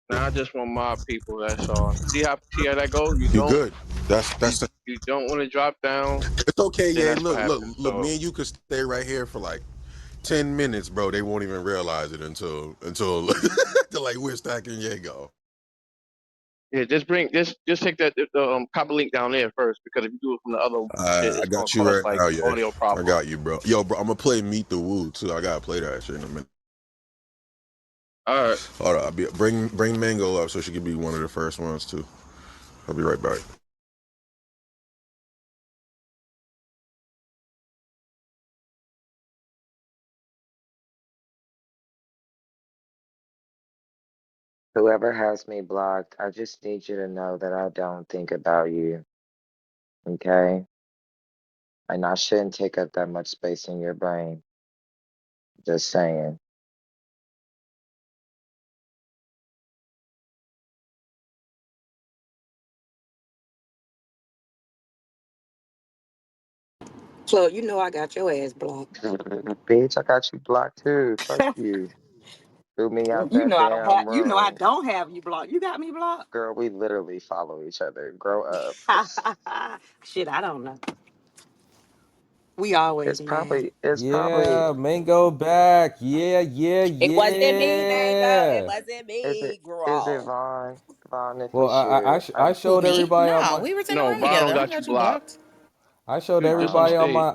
Now I just want my people. That's all. See how that goes. You You don't good? That's you don't want to drop down, it's okay. then Yeah, that's what look, look, happens. look. So Me and you could stay right here for like 10 minutes, bro. They won't even realize it until they're like we're stacking Jago. yeah, just take the copy link down there first because if you do it from the other shit, I it's gonna got you cause right like now, yeah. audio I problems. got you, bro. Yo, bro, I'm gonna play Meet the Woo too. I gotta play that shit in a minute. All right. Hold on, bring Mango up so she can be one of the first ones too. I'll be right back. Whoever has me blocked, I just need you to know that I don't think about you, okay? And I shouldn't take up that much space in your brain. Just saying. Chloe, you know I got your ass blocked. Bitch, I got you blocked too. Fuck you. Threw me out You that know I don't have. damn You know I room. don't have you blocked. You got me blocked. Girl, we literally follow each other. Grow up. Shit, I don't know. We always mad. It's probably, Yeah, Mango back. Yeah, yeah, It wasn't me, Mango. It yeah. wasn't is it me, is it girl. Vaughn? Vaun, if Well, we should. I Who, showed me? everybody on No, my we was in the No, room Vaughn together. I got you got you blocked. blocked. I showed He was just on everybody on stage.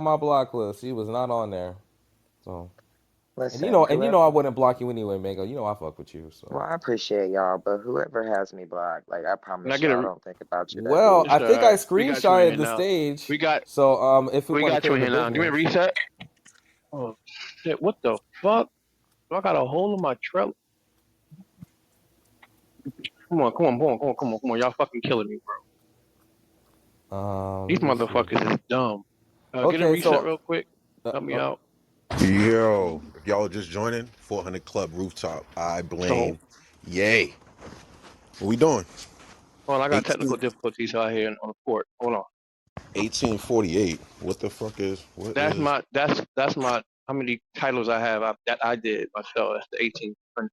my block list. He was not on there. So Listen, and you know I whoever. wouldn't block you anyway, Mango. You know I fuck with you. Well, So I appreciate y'all, but whoever has me blocked, like I Can I promise get y'all, I a? don't think about you that well, deep. I It's think I alright. We got you in screenshotted here the now. stage. We got So if we we want to got you clear in the here now. Do you want business. me to reset? Oh shit! What the fuck? Do I got a hole in my trailer? Come on! Y'all fucking killing me, bro. These Let me see. motherfuckers is dumb. Get a Okay, reset so real quick. Help me out. Yo, if y'all are just joining, 400 Club rooftop. I So, blame. Yay. What we doing? hold on, I got 18, technical difficulties out here on the court. Hold on. 1848. What the fuck is? What That's is? my that's my how many titles I have that I did myself. That's the 1800.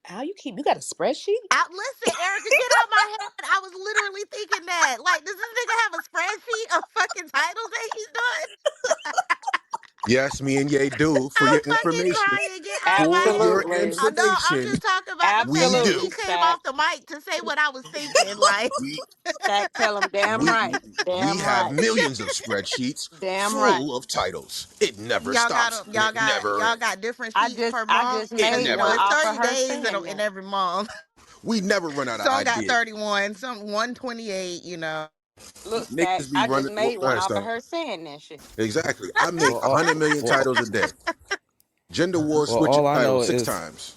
How you got a spreadsheet? Listen, Erica, get out my head. I was literally thinking that. Like, does this nigga have a spreadsheet of fucking titles that he's done? Yes, me and Ye do. For I'm your fucking information. crying. Get out my For your head. Absolutely. I know. I'm information, just talking about the fact we that do. Absolutely, he came Stack. off the mic to say what I was thinking. Like, We Stack, tell him damn we right. we Damn have right. millions of spreadsheets Damn right. full of titles. It never y'all got stops 'em- and y'all it got never y'all ends. got different I sheets just per I month just It because made you know one never it's off of 30 her days saying in that. every month. we never run out of Some got ideas. 31, some 128. You know. Look, Stack, Niggas be I just running. Well, made go one ahead, off of stop. her saying that shit. Exactly. I make well, 100 million well, titles a day. Gender war well, switching all I know titles six is times.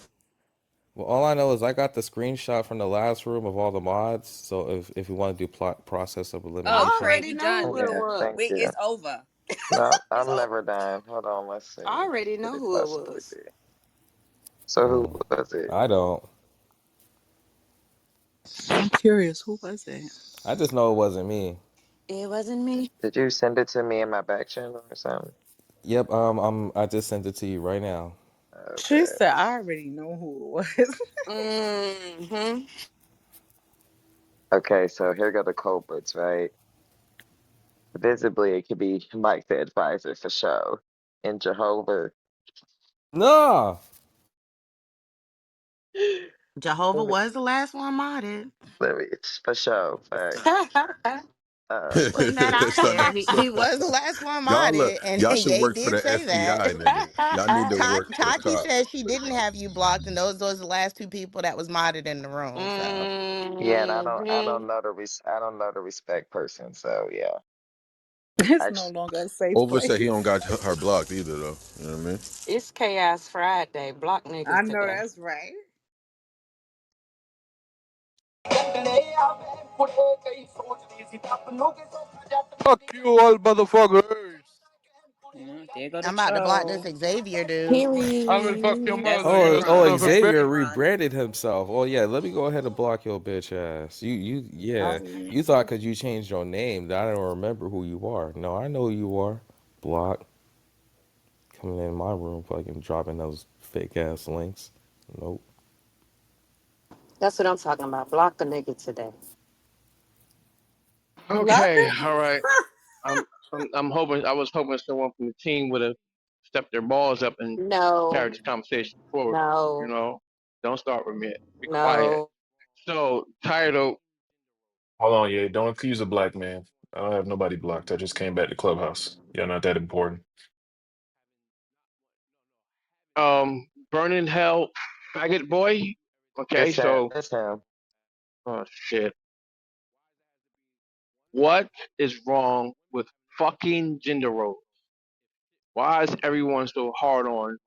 I got the screenshot from the last room of all the mods. So if we want to do plot process of Oh, you I elimination, can't already be know done Oh, who it with yeah, it. thank was. you. It's over. No, It's I'm over. never done. Hold on, let's see. I Who already could know it who it possibly was. be? So who was it? I don't. I'm curious, who was it? I just know it wasn't me. It wasn't me. Did you send it to me in my back channel or something? Yep. I just sent it to you right now. She Okay. said, I already know who it was. Mm-hmm. Okay, so here go the culprits, right? Visibly, it could be Mike the advisor for show. And Jehovah. Nah. Jehovah Let me, was the last one modded. let me, for show, facts. Putting that out there. Stop, He stop. was the last one Y'all look. modded, and Y'all should Ye work for did the say that. FBI, nigga. Y'all need to work for the Tati cops. said she didn't have you blocked, and those are the last two people that was modded in the room. So Yeah, and Mm-hmm. I don't know the respect person, so yeah. It's I no just, longer a safe Over said he don't place. got her blocked either, though. You know what I mean? It's Chaos Friday. Block I niggas know today. that's right. Fuck you all, motherfuckers. Yeah, there go the I'm about to block this troll. Xavier dude. I will fuck your Period. That's mother. You Oh, son of a Ron. Xavier bitch. Ron. rebranded himself. Oh yeah, let me go ahead and block your bitch ass. Oh, Yeah. yeah. You thought because you changed your name that I don't remember who you are. No, I know who you are. Block. coming in my room, fucking dropping those fake ass links. Nope. That's what I'm talking about. Block a nigga today. Okay, all right. I'm I'm hoping I was hoping someone from the team would have stepped their balls up and No, carried this conversation forward. You no, know, don't start with me. Be quiet. no. So title, Hold on, yeah. Don't accuse a black man. I don't have nobody blocked. I just came back to Clubhouse. You're not that important. burning hell, faggot boy. Okay, It's him. so It's him. oh shit, what is wrong with fucking gender roles? Why is everyone so hard on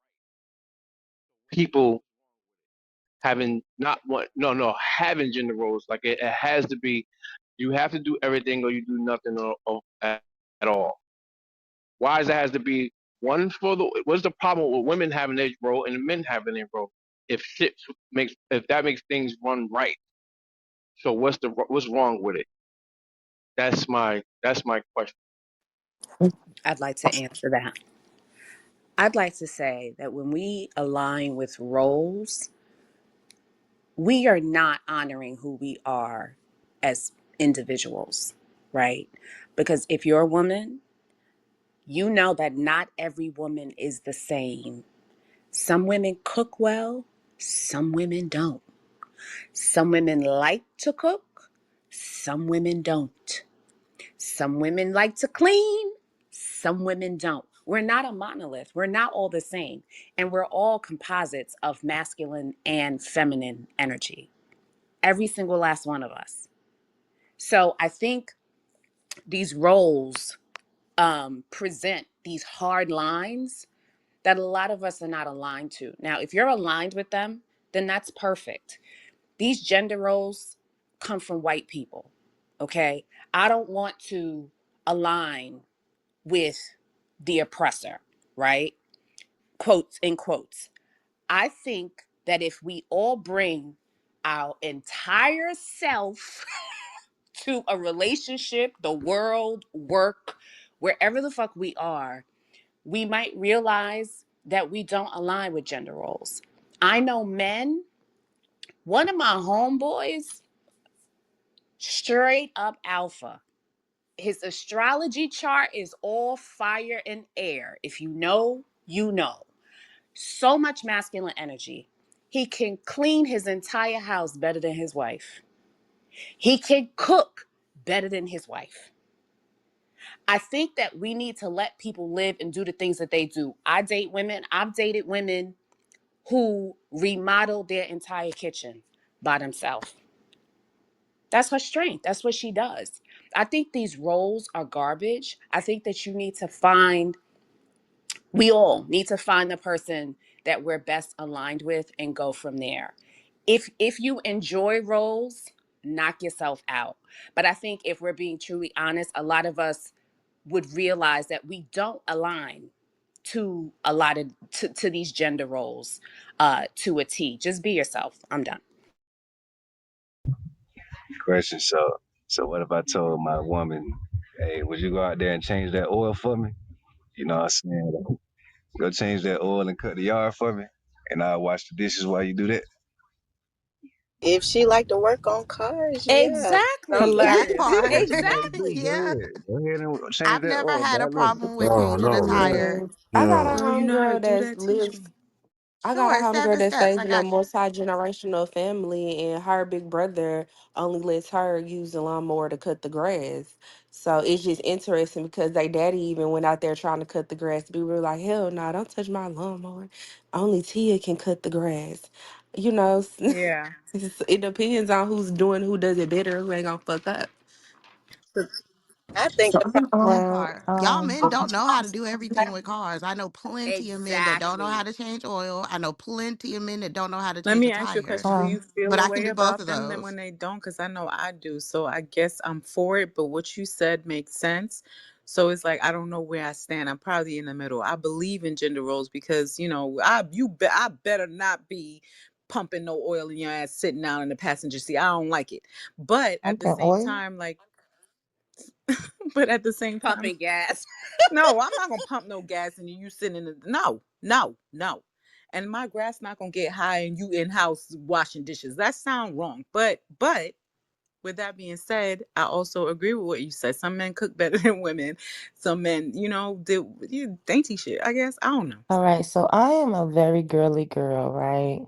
people having not what having gender roles? Like it has to be, you have to do everything or you do nothing at all. Why does it has to be one for the? What's the problem with women having their role and men having their role? If that makes things run right, so what's wrong with it? That's my question. I'd like to answer that. I'd like to say that when we align with roles, we are not honoring who we are as individuals, right? Because if you're a woman, you know that not every woman is the same. Some women cook well, some women don't. Some women like to cook, some women don't. Some women like to clean, some women don't. We're not a monolith. We're not all the same. And we're all composites of masculine and feminine energy. Every single last one of us. So I think these roles present these hard lines that a lot of us are not aligned to. Now, if you're aligned with them, then that's perfect. These gender roles come from white people. Okay. I don't want to align with the oppressor, right? Quotes in quotes. I think that if we all bring our entire self to a relationship, the world, work, wherever the fuck we are, we might realize that we don't align with gender roles. I know men, one of my homeboys, straight up alpha. His astrology chart is all fire and air. If you know, you know. So much masculine energy. He can clean his entire house better than his wife. He can cook better than his wife. I think that we need to let people live and do the things that they do. I've dated women who remodeled their entire kitchen by themselves. That's her strength. That's what she does. I think these roles are garbage. I think that we all need to find the person that we're best aligned with and go from there. If you enjoy roles, knock yourself out. But I think if we're being truly honest, a lot of us would realize that we don't align to a lot of to these gender roles to a T. Just be yourself. I'm done. Question. So what if I told my woman, hey, would you go out there and change that oil for me? You know what I'm saying? Go change that oil and cut the yard for me, and I'll wash the dishes while you do that. If she like to work on cars, yeah. Exactly. Something That Hilarious. part. That's what I do. Go Exactly. Yeah. ahead. Go ahead and change I've that never oil. had a Bad living. problem with No, changing a no, man. tire. Mm, I got a No. Girl, you know how to homegirl do that that? Teach lives. me. I got a Sure, homegirl seven that steps. stays I in a got you. multi-generational family, and her big brother only lets her use the lawnmower to cut the grass. So it's just interesting because they daddy even went out there trying to cut the grass. We were like, hell no, don't touch my lawnmower. Only Tia can cut the grass. You know, Yeah. it depends on who's doing who does it better, who ain't gonna fuck up. I think So the I'm That well, part. Y'all men don't know how to do everything with cars. I know plenty of men that don't know how Exactly. to change oil. I know plenty of men that don't know how to Let change a me ask you a tire. question. Do um, you feel But a I can way do both about of them then those. when they don't? Because I know I do. So I guess I'm for it, but what you said makes sense. So it's like I don't know where I stand. I'm probably in the middle. I believe in gender roles because I better not be pumping no oil in your ass sitting down in the passenger seat. I don't like it. But at the pumping same oil. time, like But at the same time, Pumping gas. no, I'm not gonna pump no gas and you sitting in the no, no, no. And my grass not gonna get high and you in house washing dishes. That sound wrong. But with that being said, I also agree with what you said. Some men cook better than women. Some men, do dainty shit. I guess I don't know. All right, so I am a very girly girl, right?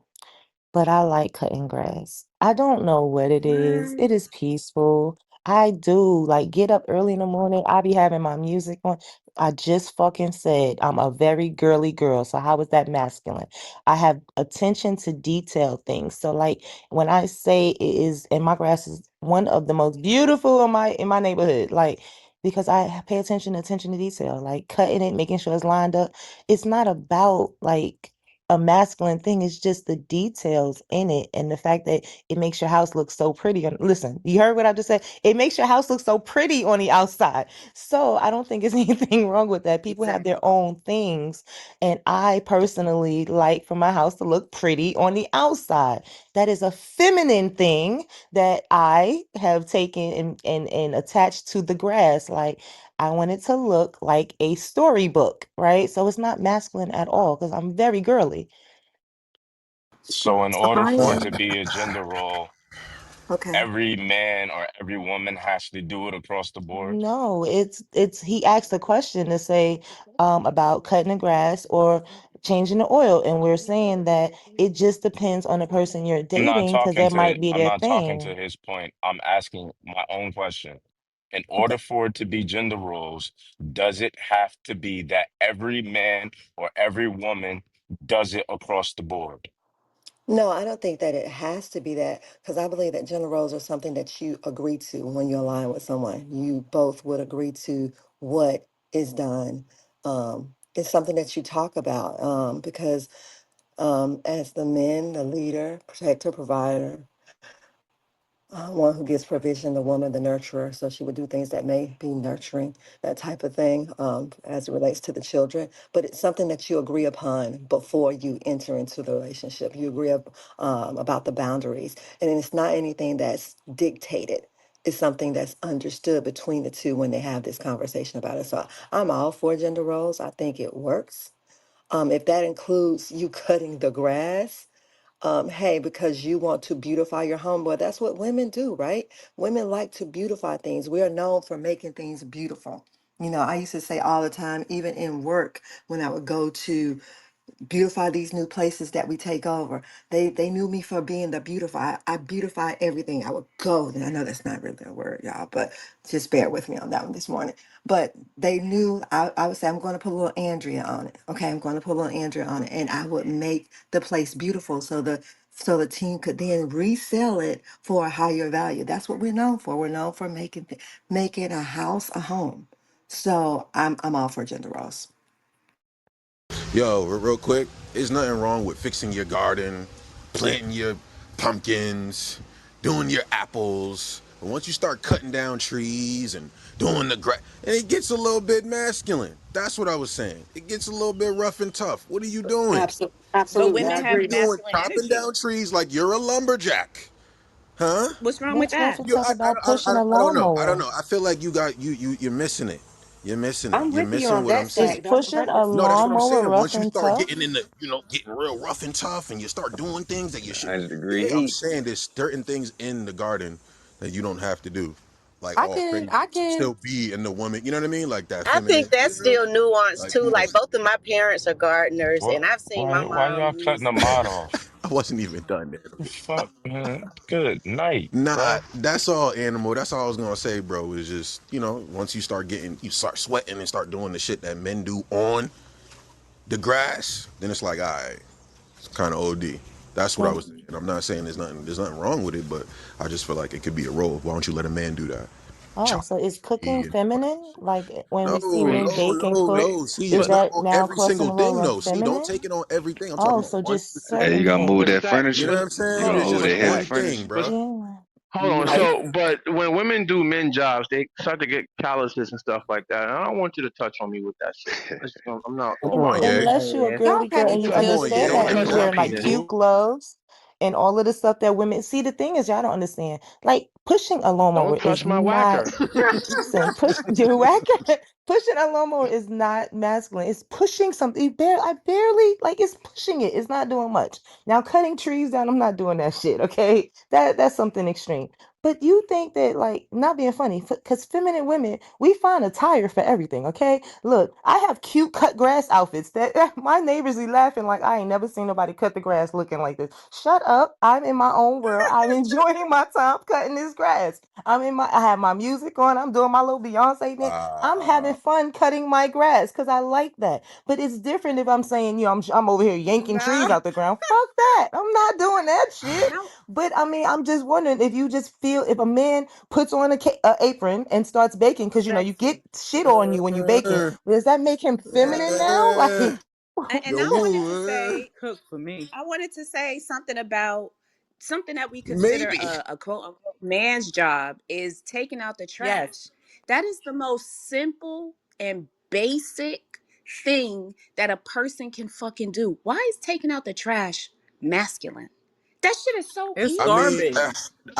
But I like cutting grass. I don't know what it is. What? It is peaceful. I do like get up early in the morning. I be having my music on. I just fucking said I'm a very girly girl. So how is that masculine? I have attention to detail things. So like when I say it is, and my grass is one of the most beautiful in my neighborhood. Like because I pay attention to detail, like cutting it, making sure it's lined up. It's not about like a masculine thing. It's just the details in it and the fact that it makes your house look so pretty. Listen, you heard what I just said? It makes your house look so pretty on the outside. So I don't think there's anything wrong with that. People have their Exactly. own things. And I personally like for my house to look pretty on the outside. That is a feminine thing that I have taken and attached to the grass. Like I want it to look like a storybook, right? So it's not masculine at all because I'm very girly. So, in So order I for it Yeah. am to be a gender role, okay. every man or every woman has to do it across the board. No, it's he asked a question to say about cutting the grass or changing the oil, and we're saying that it just depends on the person you're dating because that might be I'm their not talking to thing. his point. I'm asking my own question. In Okay. order for it to be gender roles, does it have to be that every man or every woman does it across the board? No, I don't think that it has to be that because I believe that gender roles are something that you agree to when you align with someone. You both would agree to what is done. It's something that you talk about because as the men, the leader, protector, provider, one who gives provision, the woman, the nurturer. So she would do things that may be nurturing, that type of thing, as it relates to the children. But it's something that you agree upon before you enter into the relationship. You agree about the boundaries, and it's not anything that's dictated. It's something that's understood between the two when they have this conversation about it. So I'm all for gender roles. I think it works. If that includes you cutting the grass, hey, because you want to beautify your home. Well, that's what women do, right? Women like to beautify things. We are known for making things beautiful. I used to say all the time, even in work, when I would go to beautify these new places that we take over. They knew me for being the beautify. I beautify everything. I would go, and I know that's not really a word, y'all, but just bear with me on that one this morning. But they knew I would say I'm going to put a little Andrea on it. Okay, I'm going to put a little Andrea on it, and I would make the place beautiful so the team could then resell it for a higher value. That's what we're known for. We're known for making a house a home. So I'm all for gender roles. Yo, real quick, there's nothing wrong with fixing your garden, planting your pumpkins, doing your apples. But once you start cutting down trees and doing the grass, and it gets a little bit masculine. That's what I was saying. It gets a little bit rough and tough. What are you doing? But Absolutely, I women What you have agree. doing? masculine Chopping energy. down trees like you're a lumberjack, huh? What's wrong with What's rough that? and tough about pushing a I don't know. I don't lawnmower? know. I feel like you're missing it. You're missing it. I'm You're with you missing on what I'm that Is saying. stack. That's pushing a No, that's what I'm lawnmower saying. rough Once you and start tough? getting in the, getting real rough and tough, and you start doing things that you should. 100-degree Yeah, I'm heat. saying there's certain things in the garden that you don't have to do, like I all can, crazy I to can. still be in the woman. You know what I mean? Like that I think feminine. that's Yeah. still nuanced Like, too. come on. Like both of my parents are gardeners, and What? I've seen my Why mom y'all cutting use. the mod off? I wasn't even done there. The fuck, man. Good night, Nah, bro. that's all animal. That's all I was gonna say, bro. Is just once you start sweating and start doing the shit that men do on the grass, then it's like, all right, it's kind of OD. That's what I Well, was saying. I'm not saying there's nothing wrong with it, but I just feel like it could be a role. Why don't you let a man do that? oh, Chop so is cooking tree and feminine? Like when no, we see men no, bake and no, cook, no. See, is it's not that on now every crossing single the role thing of though. See, don't feminine? take it on everything. I'm talking Oh, about so one just specific Hey, you certain gotta thing. move But that things. stack, You furniture. know what but I'm You saying? hold gotta It's on, move but just that heavy stack, one thing, furniture. bro. Yeah. hold on. Like, So, but when women do men jobs, they start to get calluses and stuff like that. And I don't want you to touch on me with that shit. I'm not. come on, Un- Yay. Unless you're a Y'all girly girl can't and you even Come on, just understand Yay. Don't that say and touch you're my wearing nothing, like penis. cute boo. gloves and all of the stuff that women see. The thing is, y'all don't understand. Like pushing a lawnmower Don't is touch my not. whacker. Listen, push your whacker. Pushing a lawnmower is not masculine. It's pushing something. I barely like. It's pushing it. It's not doing much. Now cutting trees down, I'm not doing that shit. Okay, that's something extreme. But you think that like not being funny because feminine women we find attire for everything. Okay, look, I have cute cut grass outfits that my neighbors be laughing like I ain't never seen nobody cut the grass looking like this. Shut up! I'm in my own world. I'm enjoying my time cutting this grass. I have my music on. I'm doing my little Beyonce thing. I'm having Wow. fun cutting my grass because I like that. But it's different if I'm saying, I'm over here yanking trees No, out the ground. Fuck that. I'm not doing that shit. no. But I mean, I'm just wondering if you just feel if a man puts on a apron and starts baking because you get Sexy. shit on you when you baking. Does that make him feminine now? Like, And Yo, I wanted to woo, say, Cook for me. I wanted to say something about something that we consider maybe. a quote unquote man's job is taking out the Yes. trash. That is the most simple and basic thing that a person can fucking do. Why is taking out the trash masculine? That shit is so It's I mean, easy. garbage.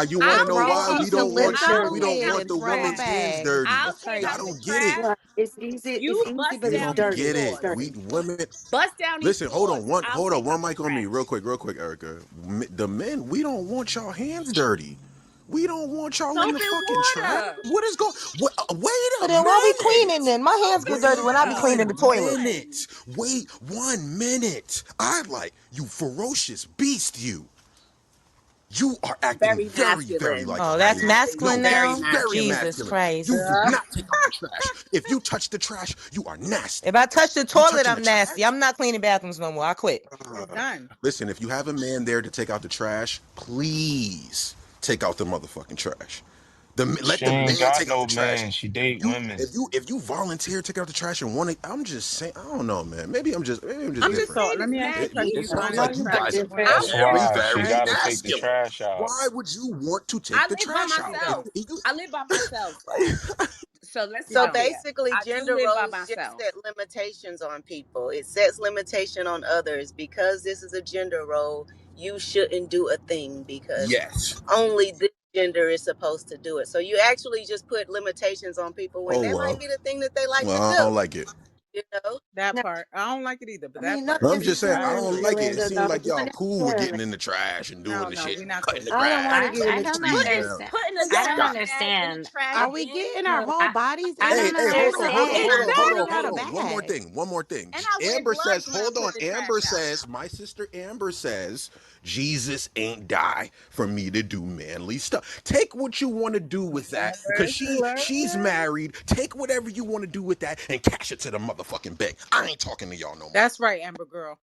you want to I'll know take Throw why a up we some don't lift want your I'll we take don't lid out want and the the throw a women's trash. hands bag. dirty. I'll It's take Y'all out crazy. the don't get it. trash. Right. It's easy. It's You easy, bust but You it's down don't these dirty. get It's it. floors. dirty. Women. Bust down these Listen, hold floors. on, I'll hold on, take out one the mic on me, real trash. quick, Erica. The men, we don't want y'all hands dirty. We don't want y'all in Soap the and fucking trash. water. What is going? Wait so a then why we cleaning minute. then? My Soap hands get and dirty Wait when I be water. cleaning the one Come toilet. on. minute. Wait 1 minute. I like you, ferocious beast. You are acting Very very masculine. like a Oh, I'm that's lady. acting No, masculine that very is now? very masculine. Jesus masculine. You Christ. do not take out the trash. If you touch the trash, you are nasty. If I touch the You toilet, touching the I'm trash? nasty. I'm not cleaning bathrooms no more. I quit. It's Uh, done. Listen, if you have a man there to take out the trash, please take out the motherfucking trash. Let She the ain't man got take out no the trash. man. She If date you women. if you if you volunteer to take out the trash and want to, I'm just saying, I don't know, man. Maybe I'm just I'm It's just different. so. saying Let it's me ask you a mad question. It You easy. sounds find that like you No, you're guys attractive are when different. a I That's man very takes why the she very trash gotta out? take the masculine. trash out. Why would you want to take I the live by trash out? myself. I live by myself. So let's So start Yeah. there. basically, I do gender live by roles just myself. set limitations on people. It sets limitation on others because this is a gender role. You shouldn't do a thing because Yes. only this gender is supposed to do it. So you actually just put limitations on people when Oh that might well. be the thing that they like to Well, I do. don't like it. You know. That No, part. I don't like it either, I but that mean, no, part. I'm it's just saying I feeling don't like it. It Yolanda. seemed No, like y'all not cool with getting necessarily. in the trash and No, doing the no, shit, we're not cutting cool. the I don't want to grass, get in I the don't trees trash. down. understand. Putting Man, the I y'all don't got it. trash in the understand. trash Are we bin. getting our whole I bodies I in Hey, don't hey, there? hold Because on, I hold don't on, understand. think hold we're on, hold putting on, out hold a Exactly. on. bag. One more thing. And I wear Amber gloves says, when I hold on. put the Amber trash out. says, my sister Amber says, Jesus ain't die for me to do manly stuff. Take what you want to do with that because Amber's she's alert. married. Take whatever you want to do with that and cash it to the motherfucking bank. I ain't talking to y'all no more. That's right, Amber girl.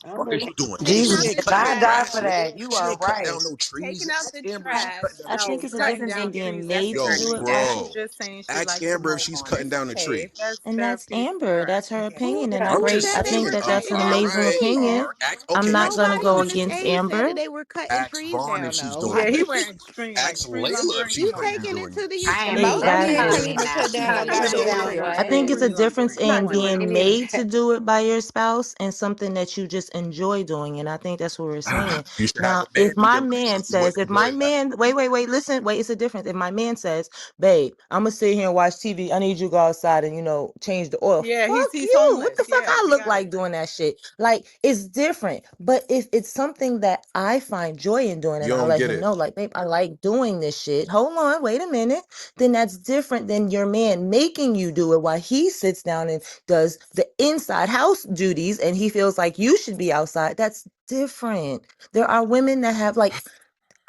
I Fuck is believe you doing? Taking She Jesus out ain't the did cutting no not trash. die grass, for nigga. that. You She are ain't cutting right. down no trees. Taking out Ask the Amber if she's trash. cutting down No, I trees. think it's a cutting difference in down being trees, that's made to Yo, different. do it. Ashley bro. just saying she Ask likes to Amber if mow she's lawn. cutting It's down a okay. tree. If that's And that's therapeutic for Amber. her, I That's her get it. who opinion. And the, I I'm who great just said I they think were saying. that I'm that's cutting an all down amazing right. trees. opinion. All right. I'm Okay, not ask gonna Nobody go on Varn if this she's against stage doing it. said that Amber. they were cutting Ask trees Varn if down, she's though. doing Yeah, it. he went extreme, like Ask trees on Layla if green. she's You Come on doing now. taking it doing to it. the I extreme. am Hey Both of them guys. claiming definitely to cut She's down masculine. a not gonna do it goddamn with tree. her. I think it's a Trees on difference green. I'm Come in not on doing now. being any of made to that. do it by your spouse and something that you just enjoy doing. And I think that's what we're saying. You should have Now, a man if in my your life man so you would says, if my enjoy that. man, wait, listen, wait, it's a difference. If my man says, babe, I'm gonna sit here and watch TV. I need you to go outside and, change the oil. Yeah, Fuck he's you. What homeless. the fuck Yeah, I we look got like it. doing that shit? Like, it's different. But if it's something that I find joy in doing You and I don't let get him it. know, like, babe, I like doing this shit. Hold on, wait a minute. Then that's different than your man making you do it while he sits down and does the inside house duties and he feels like you should be outside. That's different. There are women that have like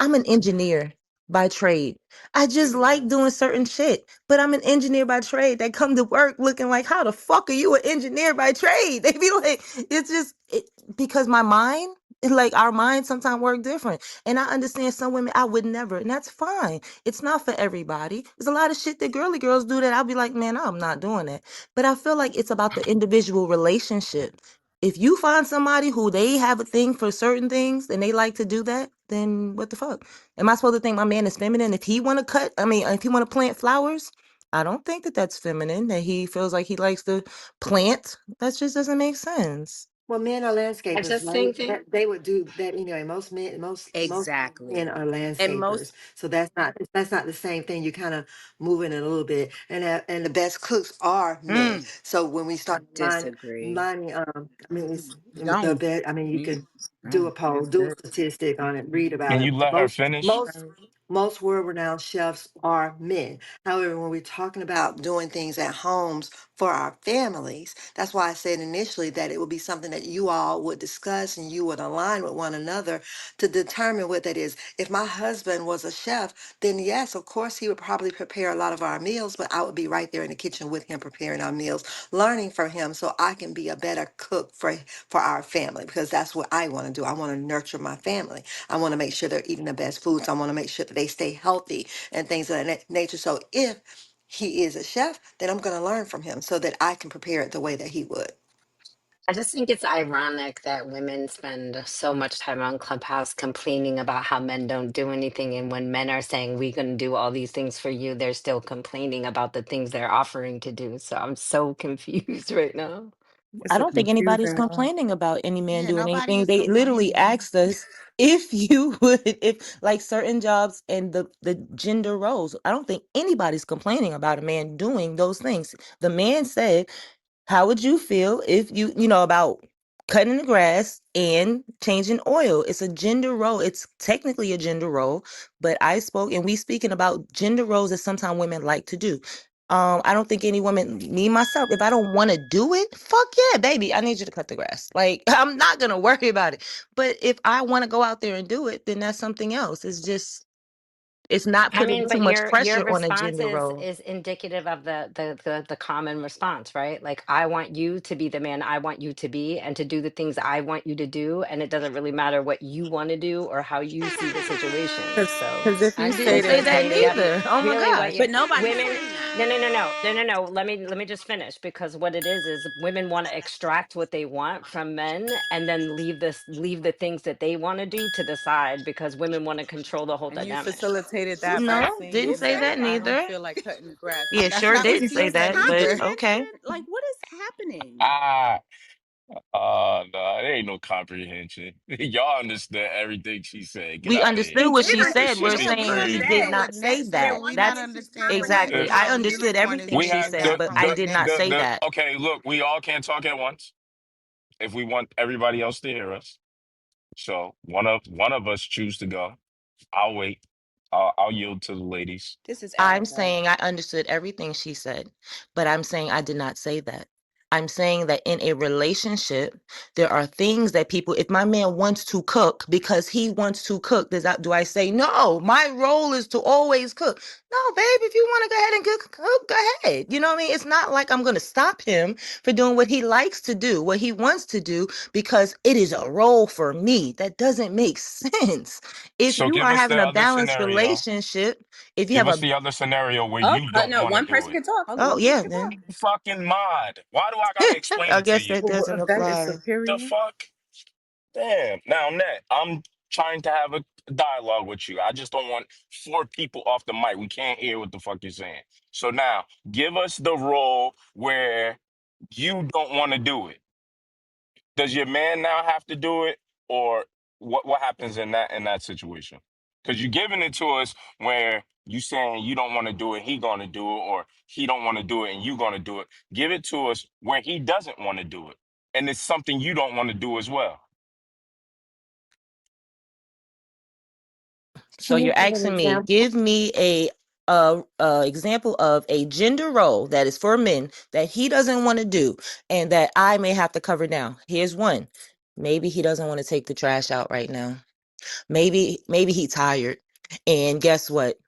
I'm an engineer by trade. I just like doing certain shit, but I'm an engineer by trade. They come to work looking like, how the fuck are you an engineer by trade? They be like, because my mind, like our minds sometimes work different. And I understand some women I would never, and that's fine. It's not for everybody. There's a lot of shit that girly girls do that I'll be like, man, I'm not doing that. But I feel like it's about the individual relationship. If you find somebody who they have a thing for certain things and they like to do that, then what the fuck? Am I supposed to think my man is feminine if he want to if he want to plant flowers? I don't think that that's feminine. That he feels like he likes to plant. That just doesn't make sense. Well, men are I landscapers, just right? think that They would do that anyway. Most men Exactly. are And most landscapers, so that's not the same thing. You're kind of moving it a little bit, and the best cooks are men. mm, So when we start disagree. mining, I mean, it's the Don't. best. I mean, you Mm, could do a no, poll, you're do a good. statistic on it, read about Can it. you let her finish? Most most world-renowned chefs are men. However, when we're talking about doing things at homes for our families, that's why I said initially that it would be something that you all would discuss and you would align with one another to determine what that is. If my husband was a chef, then yes, of course, he would probably prepare a lot of our meals, but I would be right there in the kitchen with him preparing our meals, learning from him so I can be a better cook for our family because that's what I want to do. I want to nurture my family. I want to make sure they're eating the best foods. I want to make sure that they stay healthy and things of that nature. So if he is a chef, then I'm going to learn from him so that I can prepare it the way that he would. I just think it's ironic that women spend so much time on Clubhouse complaining about how men don't do anything, and when men are saying we can do all these things for you, they're still complaining about the things they're offering to do. So I'm so confused right now. I It's a don't think anybody's confusion. complaining about any man Yeah, doing nobody anything. is They literally complaining. asked us if you would, if like certain jobs and the gender roles. I don't think anybody's complaining about a man doing those things. The man said, how would you feel if you know, about cutting the grass and changing oil? It's a gender role. It's technically a gender role, but we speaking about gender roles that sometimes women like to do. I don't think any woman, me myself, if I don't want to do it, fuck yeah, baby, I need you to cut the grass. Like, I'm not gonna worry about it. But if I want to go out there and do it, then that's something else. It's not I putting mean, too but much your pressure on a response gender role. is indicative of the common response, right? Like I want you to be the man I want you to be and to do the things I want you to do, and it doesn't really matter what you want to do or how you see the situation. So Because if I you I say Didn't think say that, that's that really up neither. Oh my really what gosh. you but nobody's women saying that. no. Let me just finish, because what it is women want to extract what they want from men and then leave the things that they want to do to the side because women want to control the whole and you dynamic. facilitated that by No, didn't saying say that that I don't neither. feel like cutting the grass. Yeah, That's sure not what didn't you say Confused. said that, but either. okay. Comprehension? Like, what is happening? Ah, no, there ain't no comprehension. Y'all understood everything she said. Get We out of here. understood We what did she This said. shit We're understand is what Yeah, she we saying we did crazy. said. understand not what say Net said. But that. We one thing not That's is understanding what exactly. This, how I comprehension. you understood wanted everything we to she had said, extract but from I the did women. not say that. okay, look, we all can't talk at once if we want everybody else to hear us. So one of us choose to go. I'll wait. I'll yield to the ladies. This is I'm Erica. saying I understood everything she said, but I'm saying I did not say that. I'm saying that in a relationship, there are things that people, if my man wants to cook because he wants to cook, do I say, no, my role is to always cook? No, babe, if you want to go ahead and cook, go ahead. You know what I mean? It's not like I'm going to stop him for doing what he likes to do, what he wants to do, because it is a role for me. That doesn't make sense. If So you give are us the having a other balanced scenario. relationship, if you Give have us a the other scenario where Oh, you don't no, want to one do person it. can talk. Hold on, oh one person yeah, can talk. then Fucking mod. Why do I gotta explain I it to guess you? that doesn't That is apply. The superior. fuck? Damn. Now, Net, I'm trying to have a dialogue with you. I just don't want four people off the mic. We can't hear what the fuck you're saying. So now, give us the role where you don't want to do it. Does your man now have to do it, or what happens in that situation? Because you're giving it to us where you saying you don't want to do it, he gonna do it, or he don't want to do it and you gonna do it. Give it to us where he doesn't want to do it, and it's something you don't want to do as well. So Can you you're give an asking me, example? give me a example of a gender role that is for men that he doesn't want to do and that I may have to cover now. Here's one. Maybe he doesn't want to take the trash out right now. Maybe he tired. And guess what?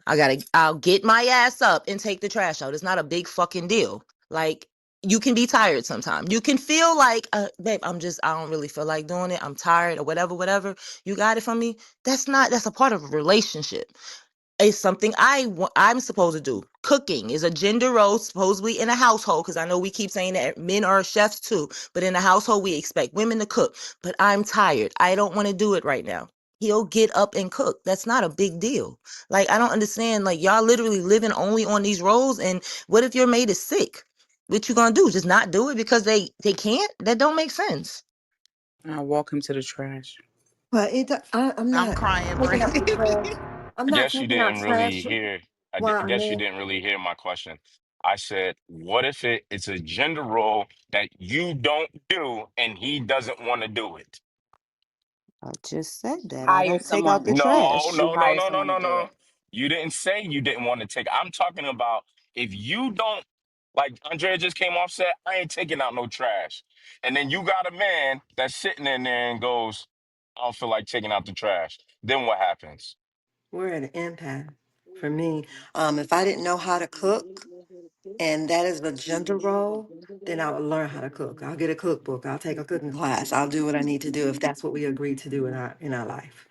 I'll get my ass up and take the trash out. It's not a big fucking deal. Like, you can be tired sometimes. You can feel like, babe, I don't really feel like doing it. I'm tired or whatever. You got it from me. That's a part of a relationship. It's something I'm supposed to do. Cooking is a gender role supposedly in a household, because I know we keep saying that men are chefs too, but in a household we expect women to cook. But I'm tired. I don't want to do it right now. He'll get up and cook. That's not a big deal. Like, I don't understand. Like, y'all literally living only on these roles. And what if your mate is sick? What you gonna do? Just not do it because they can't? That don't make sense. I walk him to the trash. But I'm I'm not crying, taking out Brandy. the trash. I'm not Guess you taking out didn't really trash hear. while a Guess you man. didn't really hear my question. I said, what if it's a gender role that you don't do and he doesn't want to do it? I just said that. I Hire don't take out the someone. No, trash. You no, no, hire no, no, someone to no, do no. it. You didn't say you didn't want to take. I'm talking about if you don't, like Andrea just came off set, I ain't taking out no trash. And then you got a man that's sitting in there and goes, I don't feel like taking out the trash. Then what happens? We're at an impasse for me. If I didn't know how to cook, and that is a gender role, then I would learn how to cook. I'll get a cookbook. I'll take a cooking class. I'll do what I need to do if that's what we agreed to do in our life.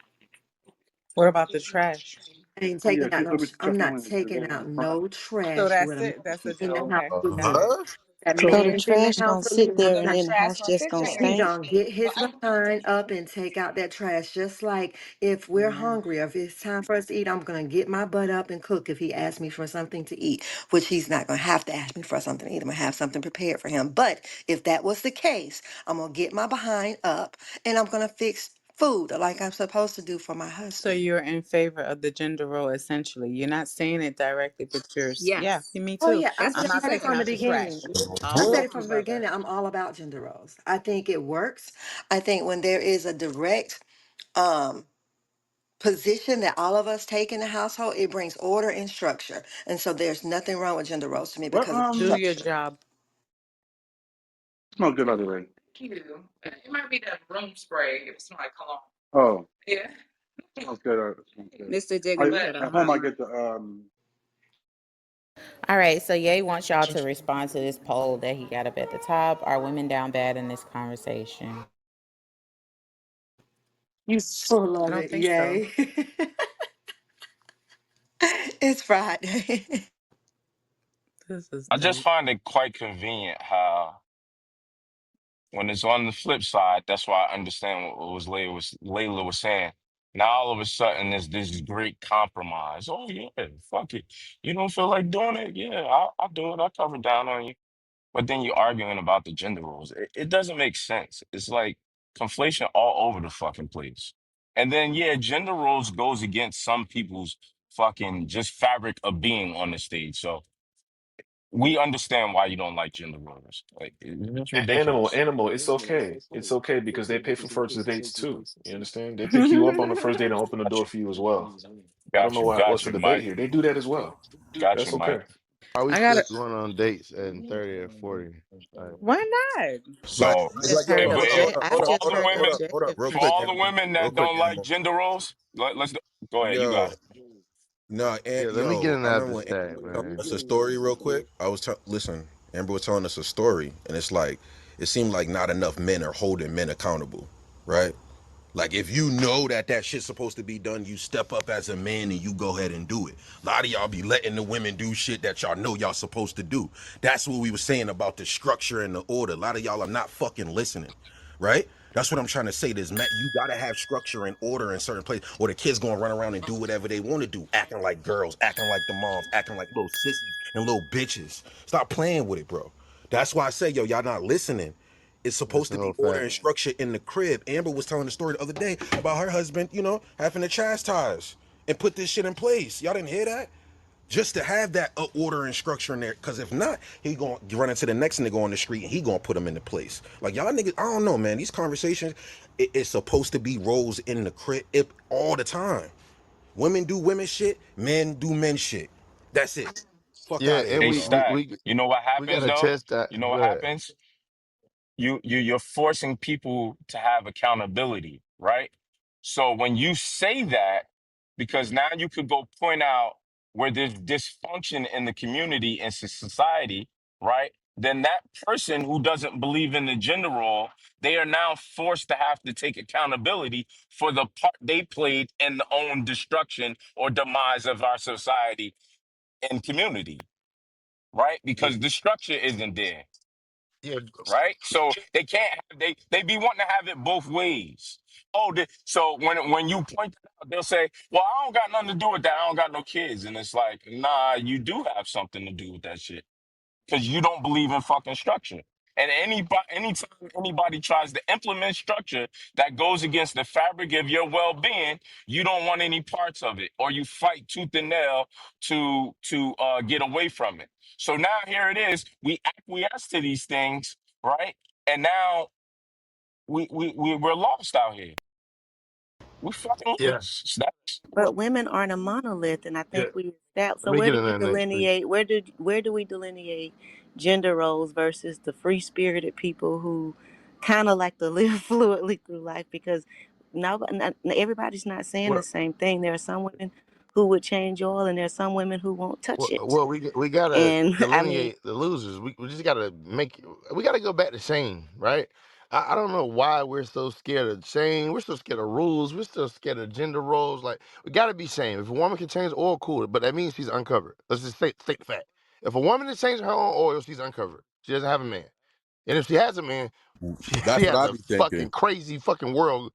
What about the trash? I ain't Oh yeah, taking out she's no. gonna be I'm checking not in the taking game in out the front. no So trash with that's a man it. That's a in the okay. house with me. Huh? That So the man's in the trash house gonna with me. sit there and The then the trash house gonna just sit gonna He there. stink? gonna get his behind up and take out that trash. Just like if we're hungry, or if it's time for us to eat, I'm gonna get my butt up and cook if he asks me for something to eat, which he's not gonna have to ask me for something to eat. I'm gonna have something prepared for him. But if that was the case, I'm gonna get my behind up and I'm gonna fix food like I'm supposed to do for my So husband. you're in favor of the gender role essentially. You're not saying it directly, but yeah, Yes, me Oh too. yeah, I that's I'm what she not said it taking from said. the out the beginning. trash. I I'm said Huh? it with you, from the brother. beginning. I'm all about gender roles. I think it works. I think when there is a direct um position that all of us take in the household, it brings order and structure. And so there's nothing wrong with gender roles to me What because of Do your structure. job. Smell good by the way. Oh, smells good. Smells good. Mr. I Diggum better at home I holler. get the. All right, so Ye wants y'all to respond to this poll that he got up at the top. Are women down bad in this conversation? You full I of don't it, think so. yay. It's Friday. This is I just dumb. find it quite convenient how when it's on the flip side, that's why I understand what Layla was saying. Now all of a sudden there's this great compromise. Oh yeah, fuck it. You don't feel like doing it? Yeah, I'll do it. I'll cover down on you. But then you're arguing about the gender roles. It doesn't make sense. It's like conflation all over the fucking place. And then yeah, gender roles goes against some people's fucking just fabric of being on the stage. So we understand why you don't like gender roles. Like it's Animal, ridiculous. animal, it's okay. It's okay because they pay for first dates too. You understand? They pick you up on the first date and open the Got door you. for you as well. I don't Got know you. what's Got the you, debate Mike. here. They do that as well. Got you, That's Mike. okay. Are we I still gotta. going on dates in 30 or 40? Like, Why not? Like, So it's Just like, yo, heard if hold it, on, I for just all the heard women, objective real for quick, all the criticism. Amber, women real that quick, don't like Amber. gender roles, let's go ahead. You got Yo, it. no, yeah, let me get yo, in I that remember this when Amber thing, was telling man. us a story real quick. Listen, Amber was telling us a story, and it's like, it seemed like not enough men are holding men accountable, right? Like if you know that that shit's supposed to be done, you step up as a man and you go ahead and do it. A lot of y'all be letting the women do shit that y'all know y'all supposed to do. That's what we were saying about the structure and the order. A lot of y'all are not fucking listening, right? That's what I'm trying to say. There's you gotta have structure and order in certain places, or the kids gonna run around and do whatever they want to do, acting like girls, acting like the moms, acting like little sissies and little bitches. Stop playing with it, bro. That's why I say, yo, y'all not listening. It's That's supposed a to be whole order fact. and structure in the crib. Amber was telling the story the other day about her husband, having to chastise and put this shit in place. Y'all didn't hear that? Just to have that order and structure in there. Because if not, he going to run into the next nigga on the street and he going to put him into place. Like, y'all niggas, I don't know, man. These conversations, it's supposed to be roles in the crib all the time. Women do women shit, men do men shit. That's it. Fuck Yeah, out of here and Hey, with we all we that. Stat. we You know what we happens gotta though? test that. You know what Go ahead. happens? You're forcing people to have accountability, right? So when you say that, because now you could go point out where there's dysfunction in the community and society, right? Then that person who doesn't believe in the gender role, they are now forced to have to take accountability for the part they played in the own destruction or demise of our society and community, right? Yeah, Because the structure isn't there, yeah, right? So they can't they be wanting to have it both ways. Oh, so when you point that out, they'll say, "Well, I don't got nothing to do with that. I don't got no kids." And it's like, nah, you do have something to do with that shit because you don't believe in fucking structure. And anytime anybody tries to implement structure that goes against the fabric of your well-being, you don't want any parts of it, or you fight tooth and nail to get away from it. So now here it is, we acquiesce to these things, right? And now we're lost out here. We fucking Yeah, But women aren't a monolith, and I yeah. think we established. Let So me where get do in we there next, please. delineate? Where do we delineate gender roles versus the free spirited people who kind of like to live fluidly through life? Because now everybody's not saying the Well, same thing. There are some women who would change oil, and there are some women who won't touch it. we gotta And I mean, delineate the losers. We just gotta we gotta go back to Shane, right? I don't know why we're so scared of Shane. We're so scared of rules. We're so scared of gender roles. Like we gotta be Shane. If a woman can change oil, cool, but that means she's uncovered. Let's just state the fact. If a woman is changing her own oil, she's uncovered. She doesn't have a man. And if she has a man, she That's what has I a be thinking. fucking crazy fucking world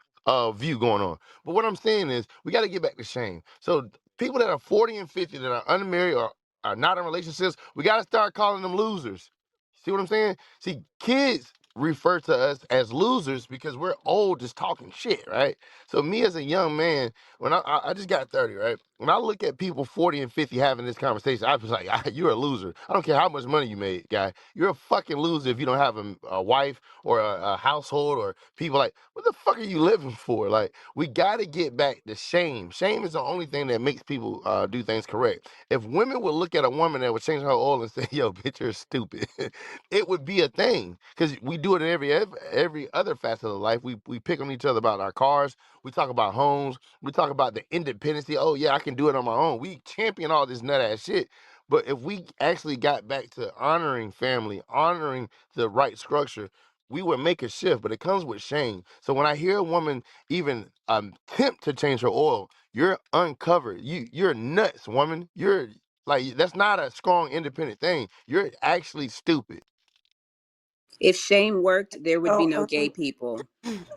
view going on. But what I'm saying is, we got to get back to shame. So people that are 40 and 50 that are unmarried or are not in relationships, we got to start calling them losers. See what I'm saying? See, kids refer to us as losers because we're old just talking shit, right? So me as a young man, when I just got 30, right? When I look at people 40 and 50 having this conversation, I was like, you're a loser. I don't care how much money you made, guy. You're a fucking loser if you don't have a wife or a household or people like, what the fuck are you living for? Like, we got to get back to shame. Shame is the only thing that makes people do things correct. If women would look at a woman that was changing her oil and say, yo, bitch, you're stupid, it would be a thing. Because we do it in every other facet of life. We pick on each other about our cars. We talk about homes. We talk about the independency. Oh, yeah, I can do it on my own. We champion all this nut ass shit. But if we actually got back to honoring family, honoring the right structure, we would make a shift, but it comes with shame. So when I hear a woman even attempt to change her oil, you're uncovered. You're nuts, woman. You're like that's not a strong, independent thing. You're actually stupid. If shame worked, there would be Oh, no gay people.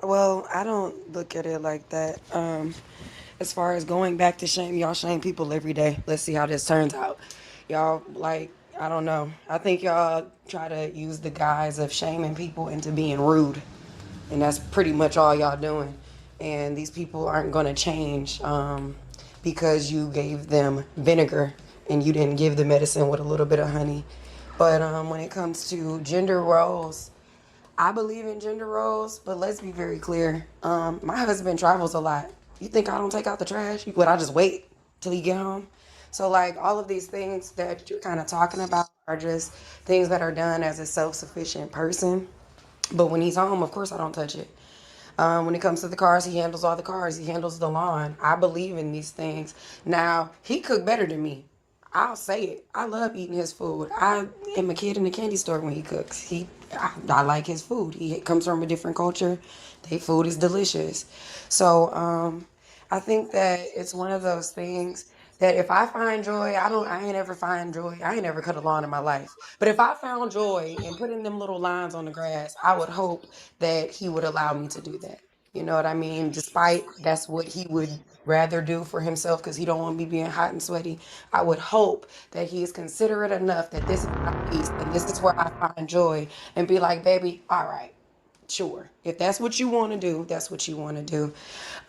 well, I don't look at it like that. As far as going back to shame, y'all shame people every day. Let's see how this turns out. Y'all, like, I don't know. I think y'all try to use the guise of shaming people into being rude. And that's pretty much all y'all doing. And these people aren't going to change because you gave them vinegar and you didn't give the medicine with a little bit of honey. But when it comes to gender roles, I believe in gender roles, but let's be very clear. My husband travels a lot. You think I don't take out the trash? Would I just wait till he get home? So like all of these things that you're kind of talking about are just things that are done as a self-sufficient person. But when he's home, of course I don't touch it. When it comes to the cars, he handles all the cars. He handles the lawn. I believe in these things. Now he cooked better than me. I'll say it. I love eating his food. I am a kid in the candy store when he cooks. I like his food. He comes from a different culture. Their food is delicious. So I think that it's one of those things that if I find joy, I ain't ever find joy. I ain't ever cut a lawn in my life. But if I found joy in putting them little lines on the grass, I would hope that he would allow me to do that. You know what I mean? Despite that's what he would rather do for himself because he don't want me being hot and sweaty. I would hope that he is considerate enough that this is my peace and this is where I find joy and be like, baby, all right, sure. If that's what you want to do, that's what you want to do.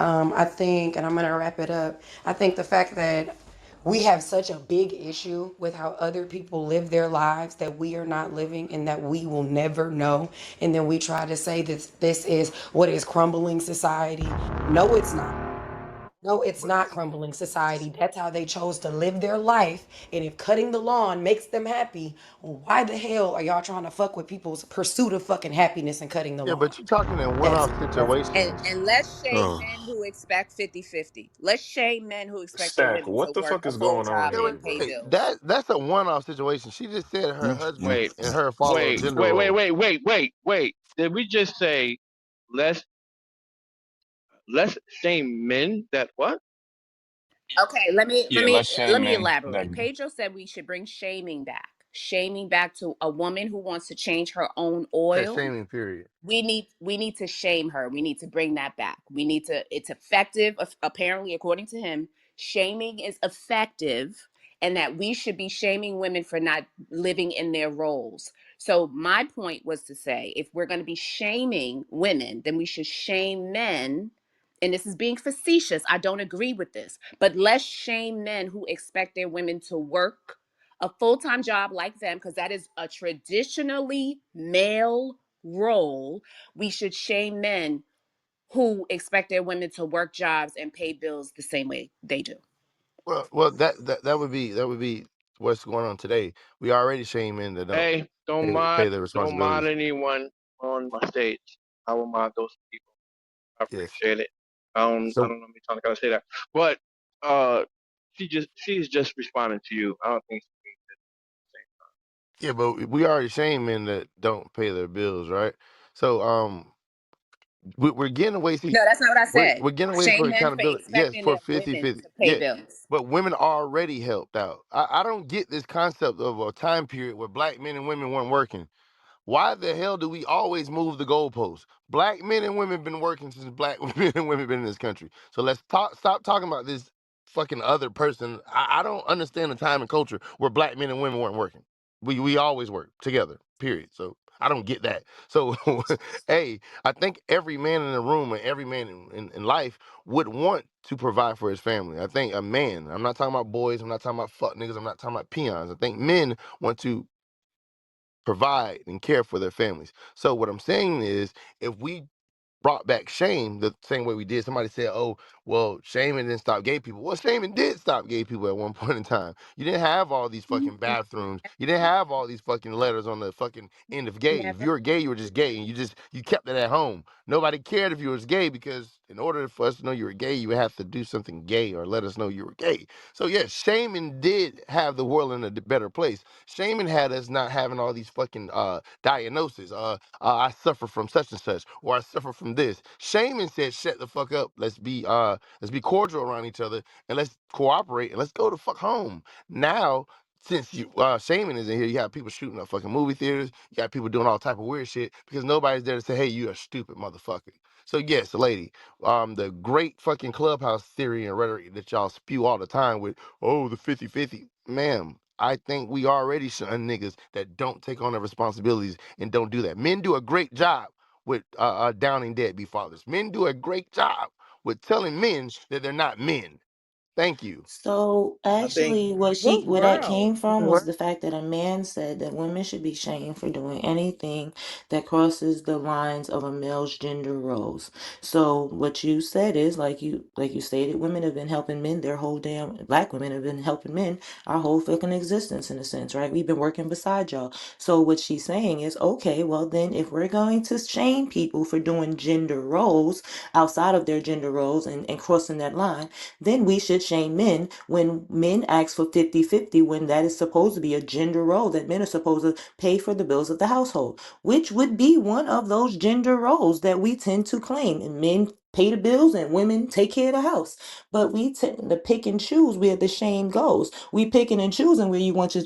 I think, and I'm going to wrap it up, I think the fact that we have such a big issue with how other people live their lives that we are not living and that we will never know. And then we try to say that this is what is crumbling society. No, it's not. No, it's not crumbling society. That's how they chose to live their life. And if cutting the lawn makes them happy, why the hell are y'all trying to fuck with people's pursuit of fucking happiness and cutting the Yeah, lawn? but you're talking in That's one-off it. That's it. situations. And let's shame Oh, men who expect 50-50. Let's shame men who expect their Stack, women to what the work fuck a is full going on job Yeah, here, and wait, pay bro? wait. bills. That's a one-off situation. She just said her mm, mm. husband Wait, and her follow wait, gender wait, wait, roles. wait, wait, wait, wait. Did we just say let's let's shame men that what? Okay, let me let Yeah, me let's let shame me men. That elaborate. Pedro said we should bring shaming back. Shaming back to a woman who wants to change her own Said oil. shaming period. We need to shame her. We need to bring that back. We need to it's effective apparently according to him. Shaming is effective and that we should be shaming women for not living in their roles. So my point was to say, if we're going to be shaming women, then we should shame men. And this is being facetious. I don't agree with this, but let's shame men who expect their women to work a full-time job like them, because that is a traditionally male role. We should shame men who expect their women to work jobs and pay bills the same way they do. Well, that would be what's going on today. We already shame men that don't Hey, pay their don't mod responsibilities. anyone on my stage. I will mod those people. I Yes. appreciate it. I So don't know me trying to kind of say that, but she's just responding to you. I don't think yeah, but we already shame men that don't pay their bills, right? So we're getting away. See, No, that's not what I we're said. we're getting away Shame for men for accountability. Yes, expecting for their 50 women 50. to pay Yeah, bills. but women already helped out. I don't get this concept of a time period where black men and women weren't working. Why the hell do we always move the goalposts? Black men and women been working since black men and women been in this country. So let's stop talking about this fucking other person. I don't understand the time and culture where black men and women weren't working. We always work together. Period. So I don't get that. So hey, I think every man in the room and every man in life would want to provide for his family. I think a man, I'm not talking about boys, I'm not talking about fuck niggas, I'm not talking about peons. I think men want to provide and care for their families. So what I'm saying is, if we brought back shame the same way we did. Somebody said, "Oh, well, shaming didn't stop gay people." Well, shaming did stop gay people at one point in time. You didn't have all these fucking bathrooms. You didn't have all these fucking letters on the fucking end of gay. If you Never. were gay, you were just gay, and you kept it at home. Nobody cared if you was gay because in order for us to know you were gay, you would have to do something gay or let us know you were gay. So yes, shaming did have the world in a better place. Shaming had us not having all these fucking diagnoses. I suffer from such and such, or I suffer from this. Shaman said, "Shut the fuck up. Let's be cordial around each other, and let's cooperate, and let's go to fuck home." Now, since you Shaman is in here, you have people shooting up fucking movie theaters. You got people doing all type of weird shit because nobody's there to say, "Hey, you a stupid motherfucker." So yes, lady, the great fucking clubhouse theory and rhetoric that y'all spew all the time with, oh, the 50-50, ma'am. I think we already shun niggas that don't take on their responsibilities and don't do that. Men do a great job with downing deadbeat fathers. Men do a great job with telling men that they're not men. Thank you. So I think actually, What where that world? came from was What? the fact that a man said that women should be shamed for doing anything that crosses the lines of a male's gender roles. So what you said is like you stated, women have been helping men their whole damn black women have been helping men our whole fucking existence in a sense, right? We've been working beside y'all. So what she's saying is, okay, well then if we're going to shame people for doing gender roles outside of their gender roles and crossing that line, then we should shame men when men ask for 50-50 when that is supposed to be a gender role that men are supposed to pay for the bills of the household, which would be one of those gender roles that we tend to claim. And men pay the bills and women take care of the house. But we tend to pick and choose where the shame goes. We picking and choosing where you want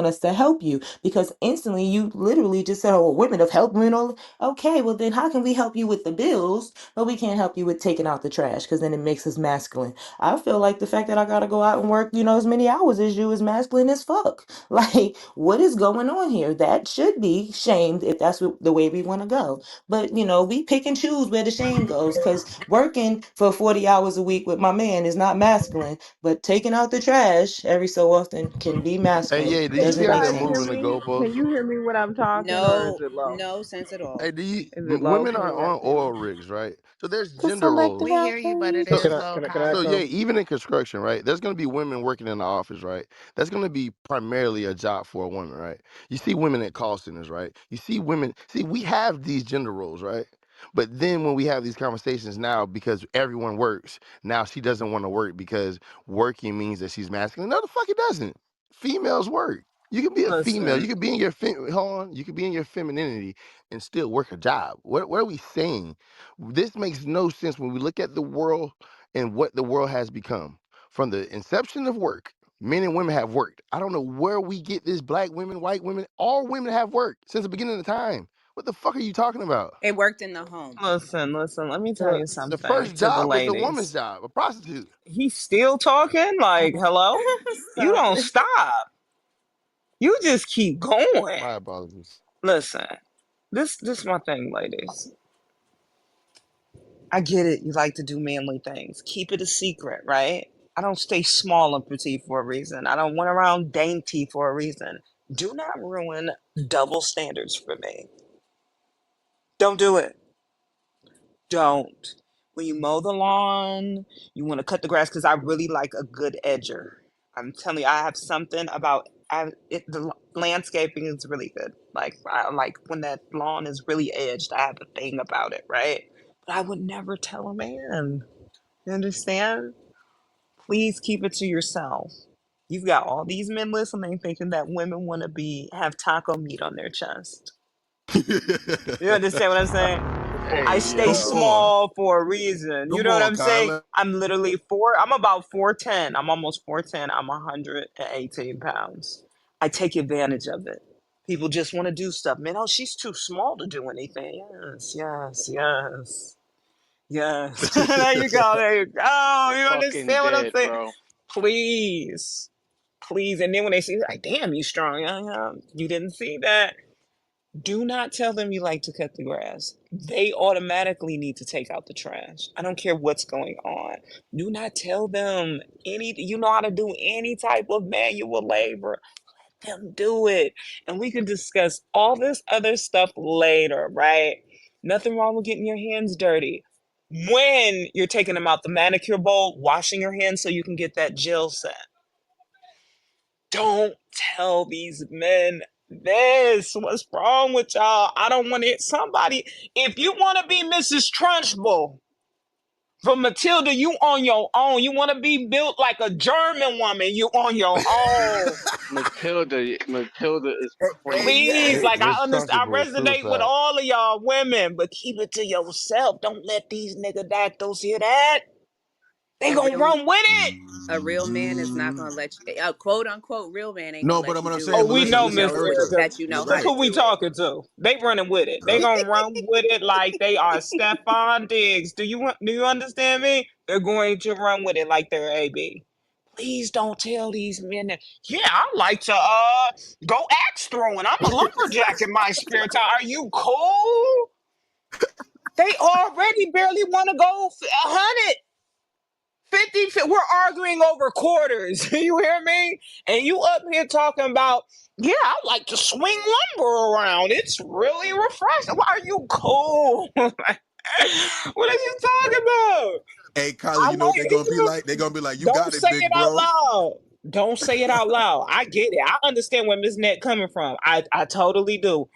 us to help you, because instantly you literally just said, "Oh, well, women have helped women all." Okay, well then how can we help you with the bills, but we can't help you with taking out the trash because then it makes us masculine? I feel like the fact that I gotta go out and work, as many hours as you is masculine as fuck. Like, what is going on here? That should be shamed if that's the way we want to go. But we pick and choose where the shame goes, because working for 40 hours a week with my man is not masculine, but taking out the trash every so often can be Hey, masculine. yeah, do It you can see you doesn't how make they're guys hear moving sense. the me? Can goalposts? you hear me when I'm talking, or is No, it low? no sense at all. Hey, Is it low? women Can are you guys on hear me? oil rigs, right? So there's The gender selective roles. We hear you, but it So, Can is I low, can I can I so Kyler. yeah, echo? even in construction, right? There's gonna be women working in the office, right? That's gonna be primarily a job for a woman, right? You see women at call centers, right? You see women. See, we have these gender roles, right? But then when we have these conversations now, because everyone works, now she doesn't want to work because working means that she's masculine. No, the fuck it doesn't. Females work. You can be a female. You Listen, can be in your hold on. You can be in your femininity and still work a job. What are we saying? This makes no sense when we look at the world and what the world has become. From the inception of work, men and women have worked. I don't know where we get this black women, white women, all women have worked since the beginning of the time. What the fuck are you talking about? It worked in the home. listen. Let me tell The you the something first to the job was the woman's ladies. job, a prostitute. He's still talking. Like, hello. You Stop don't it. stop. You just keep going. My apologies. Listen, this my thing, ladies. I get it. You like to do manly things. Keep it a secret, right? I don't stay small and petite for a reason. I don't run around dainty for a reason. Do not ruin double standards for me. Don't do it. Don't. When you mow the lawn, you want to cut the grass because I really like a good edger. I'm telling you, I have something about the landscaping is really good. Like I like when that lawn is really edged. I have a thing about it, right? But I would never tell a man. You understand? Please keep it to yourself. You've got all these men listening, thinking that women want to be have taco meat on their chest. You understand what I'm saying? I Hey, stay Come yo, on. small for a reason. You Come know what on, I'm saying? Kyler. I'm literally four. I'm about 4'10". I'm almost 4'10". I'm 118 pounds. I take advantage of it. People just want to do stuff. Man, oh, she's too small to do anything. Yes, yes, yes, yes. There you go. There you go. You fucking understand what I'm dead, saying? bro. Please, please. And then when they see, like, damn, you strong. Yeah, yeah. You didn't see that. Do not tell them you like to cut the grass. They automatically need to take out the trash. I don't care what's going on. Do not tell them you know how to do any type of manual labor. Let them do it. And we can discuss all this other stuff later, right? Nothing wrong with getting your hands dirty. When you're taking them out the manicure bowl, washing your hands so you can get that gel set. Don't tell these men this. What's wrong with y'all? I don't want it. Somebody, if you want to be Mrs. Trunchbull from Matilda, you on your own. You want to be built like a German woman, you on your own. Matilda is Hey, crazy. Please, Miss like Miss I Trunchbull is resonate with suicide. all of y'all women, but keep it to yourself. Don't let these nigga dactyls hear that. They A gonna real run with it. a real man is not gonna let you a quote unquote real man ain't gonna No, but let I'm you what I'm do Oh, saying. it But we if listen, know, you listen, Miss know Erica. Erica. that you know how Look to who Listen. we do it. talking to. They running with it. They Huh? gonna run with it like they are Stephon Diggs. Do you understand me? They're going to run with it like they're AB. Please don't tell these men that. Yeah, I like to go axe throwing. I'm a lumberjack in my spare time. Are you cool? They already barely want to go 100. 50, we're arguing over quarters. You hear me? And you up here talking about, yeah, I like to swing lumber around. It's really refreshing. Why are you cool? What are you talking about? Hey, Kyler, I you know what might they're hear gonna be you. like? They're gonna be like, you Don't got it, say it big out bro. loud. Don't say it out loud. I get it. I understand where Miss Net coming from. I totally do.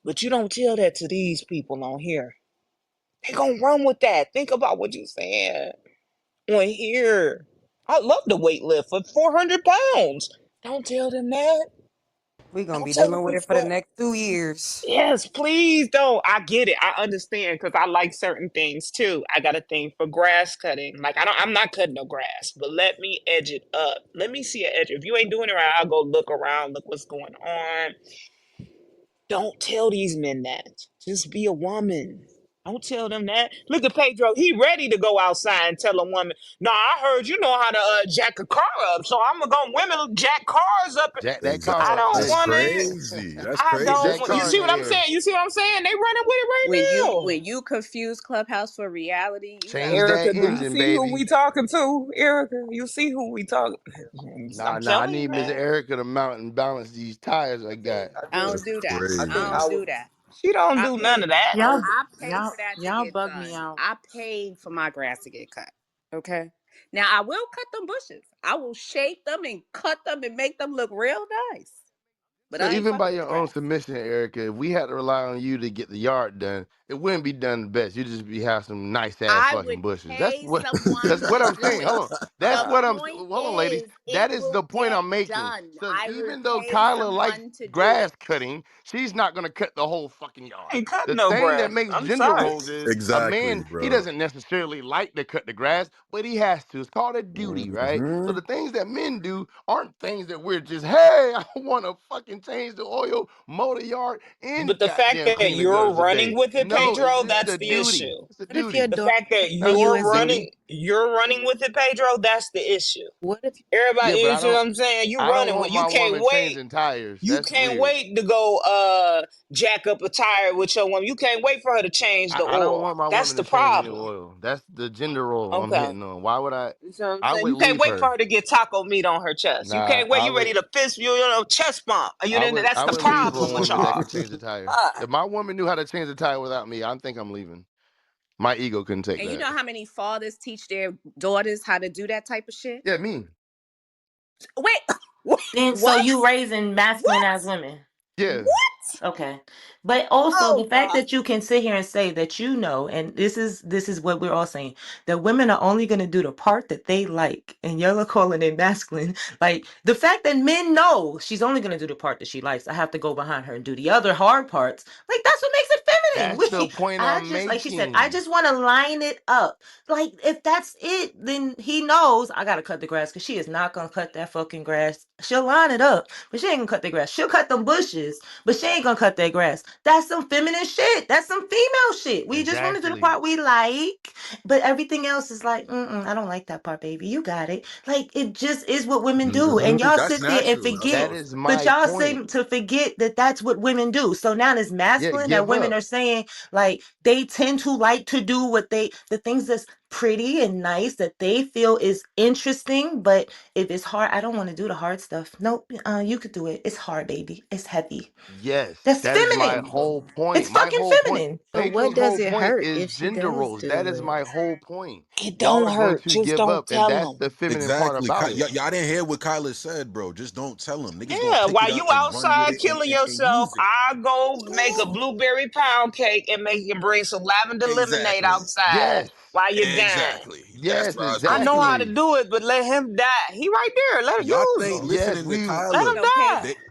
But you don't tell that to these people on here. They gonna run with that. Think about what you saying on here. I love to weight lift for 400 pounds. Don't tell them that. We gonna Don't be tell them dealing with we it for the fat. next 2 years. Yes, please don't. I get it. I understand because I like certain things too. I got a thing for grass cutting. Like I'm not cutting no grass, but let me edge it up. Let me see an edge. If you ain't doing it right, I'll go look around, look what's going on. Don't tell these men that. Just be a woman. Don't tell them that. Look at Pedro. He ready to go outside and tell a woman, "No, I heard you know how to jack a car up, so I'm gonna go women jack cars up." Jack that I car up, don't That's nigga. want to. crazy. That's I Get crazy, don't. that You car see in Kyler. the what I'm air. saying? You see what I'm saying? They running with it right now. When you confuse Clubhouse for reality, you gotta Change watch that Erica, your do you engine, mouth. see who baby. we talking to? Erica, you see who we talking? Nah, I'm nah. I telling you, need Miss man. Erica to mount and balance these tires I got. I That's don't do that. crazy. I don't do that. She don't I do none paid of that. I, Y'all, I paid y'all, for that to y'all get bug me done. out. I paid for my grass to get cut. Okay. Now I will cut them bushes. I will shape them and cut them and make them look real nice. But So I ain't even by fucking with the your own grass. submission, Erica, if we had to rely on you to get the yard done, it wouldn't be done the best. You just be have some nice ass I fucking would bushes. That's pay what. someone That's what to I'm do saying. it. Hold on. The That's what I'm. point Hold on, ladies. is, it That is will the point get I'm making. done. So I would even though pay Kyla likes someone to do grass it. cutting, she's not gonna cut the whole fucking I yard. ain't cutting The no thing that grass. makes I'm gender sorry. roles is a Exactly, man. He bro. doesn't necessarily like to cut the grass, but he has to. It's called a duty, right? So Hmm. the things that men do aren't things that we're just, hey, I want to fucking fucking change the oil, mow the yard, But and the fact goddamn that clean the you're gutters a running day. with it, No, it's Pedro, just that's the the duty. issue. It's a What if your duty. The daughter fact that see That's you you're as a duty. running with it, Pedro, that's the issue. what if Yeah, Everybody, but you see what I'm saying? You I don't running with, want you my can't woman wait. changing tires. You That's can't weird. wait to go jack up a tire with your woman. You can't wait for her to change the I don't oil. want my That's woman the to change any problem. oil. That's the gender role I'm Okay. hitting on. Why would I? You see what I'm I saying? would You can't leave wait for her. her to get taco meat on her chest. You Nah, can't wait. You ready to fist chest bump. You know that's I the would leave a problem with woman that y'all. could change a tire. Uh, If my woman knew how to change a tire without me, I think I'm leaving. My ego couldn't take and you that. know how many fathers teach their daughters how to do that type of shit? Yeah, me. Wait, Then so what? you raising masculine What? as women. Yeah. What? Okay. But also the Oh fact God. that you can sit here and say that you know, and this is what we're all saying, that women are only gonna do the part that they like, and y'all are calling it masculine. Like the fact that men know she's only gonna do the part that she likes. I have to go behind her and do the other hard parts. Like that's what makes it feminine. That's the point I I'm just like she said, I making. just want to line it up. Like if that's it, then he knows I gotta cut the grass because she is not gonna cut that fucking grass. She'll line it up, but she ain't gonna cut the grass. She'll cut them bushes, but she ain't gonna cut that grass. That's some feminine shit. That's some female shit. We just want to do the Exactly. part we like, but everything else is like, I don't like that part, baby. You got it. Like it just is what women do, and y'all That's sit there and natural. That's That forget. all. is But my y'all point. say to forget that that's what women do. So now it's Yeah, masculine that give women up. are saying like they tend to like to do the things that's pretty and nice that they feel is interesting. But if it's hard, I don't want to do the hard stuff. Nope, you could do it. It's hard, baby. It's heavy. Yes, That's that is my feminine. whole point. It's My fucking whole point. feminine. But what Pedro's does whole it point hurt is if she gender does roles. That do is it? my whole point. it Y'all don't are going hurt. to Just give don't up, and tell that's them. the feminine part Exactly. about it. Y'all didn't hear what Kyla said, bro. Just don't tell them. Niggas gonna Yeah, pick it while you up and run with outside it killing and yourself, use it. I go make a blueberry pound cake and make and bring some lavender lemonade Exactly. outside Yes, while you're gone. Exactly. That's yes, what I was I know talking how about. to exactly. do it, but let him die. He right there. Let him Y'all use think him. Yes, listening to we. Let Kyla, him So, they die.